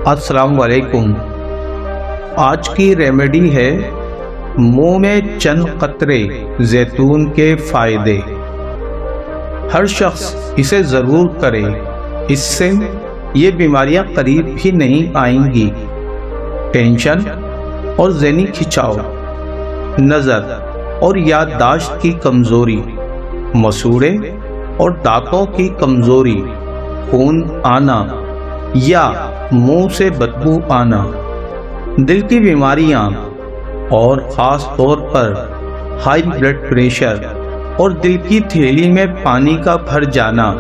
السلام علیکم۔ آج کی ریمیڈی ہے منہ میں چند قطرے زیتون کے فائدے۔ ہر شخص اسے ضرور کرے، اس سے یہ بیماریاں قریب بھی نہیں آئیں گی۔ ٹینشن اور ذہنی کھنچاؤ، نظر اور یادداشت کی کمزوری، مسوڑے اور دانتوں کی کمزوری، خون آنا یا منہ سے بدبو آنا، دل کی بیماریاں اور خاص طور پر ہائی بلڈ پریشر اور دل کی تھیلی میں پانی کا بھر جانا،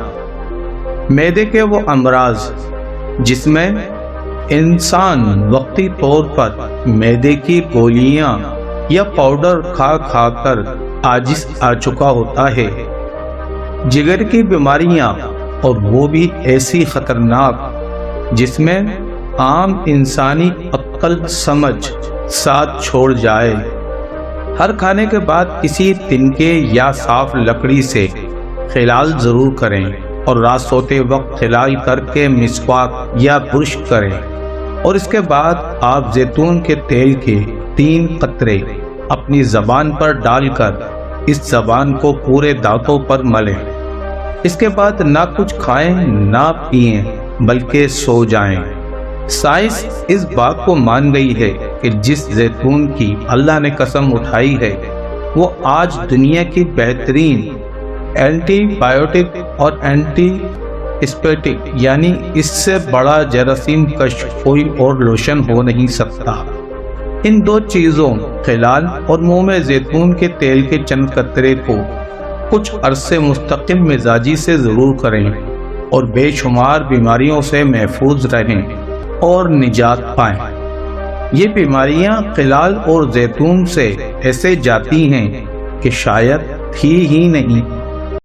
معدے کے وہ امراض جس میں انسان وقتی طور پر معدے کی گولیاں یا پاؤڈر کھا کھا کر عاجز آ چکا ہوتا ہے، جگر کی بیماریاں اور وہ بھی ایسی خطرناک جس میں عام انسانی عقل سمجھ ساتھ چھوڑ جائے۔ ہر کھانے کے بعد کسی تنکے یا صاف لکڑی سے خلال ضرور کریں اور رات سوتے وقت خلال کر کے مسواک یا برش کریں، اور اس کے بعد آپ زیتون کے تیل کے 3 قطرے اپنی زبان پر ڈال کر اس زبان کو پورے دانتوں پر ملیں۔ اس کے بعد نہ کچھ کھائیں نہ پئیں بلکہ سو جائیں۔ سائنس اس بات کو مان گئی ہے کہ جس زیتون کی اللہ نے قسم اٹھائی ہے وہ آج دنیا کی بہترین اینٹی بائیوٹک اور اینٹی اسپیٹک یعنی اس سے بڑا جراثیم کش کوئی اور لوشن ہو نہیں سکتا۔ ان 2 چیزوں خلال اور منہ میں زیتون کے تیل کے چند قطرے کو کچھ عرصے مستقل مزاجی سے ضرور کریں اور بے شمار بیماریوں سے محفوظ رہیں اور نجات پائیں۔ یہ بیماریاں خلال اور زیتون سے ایسے جاتی ہیں کہ شاید تھی ہی نہیں۔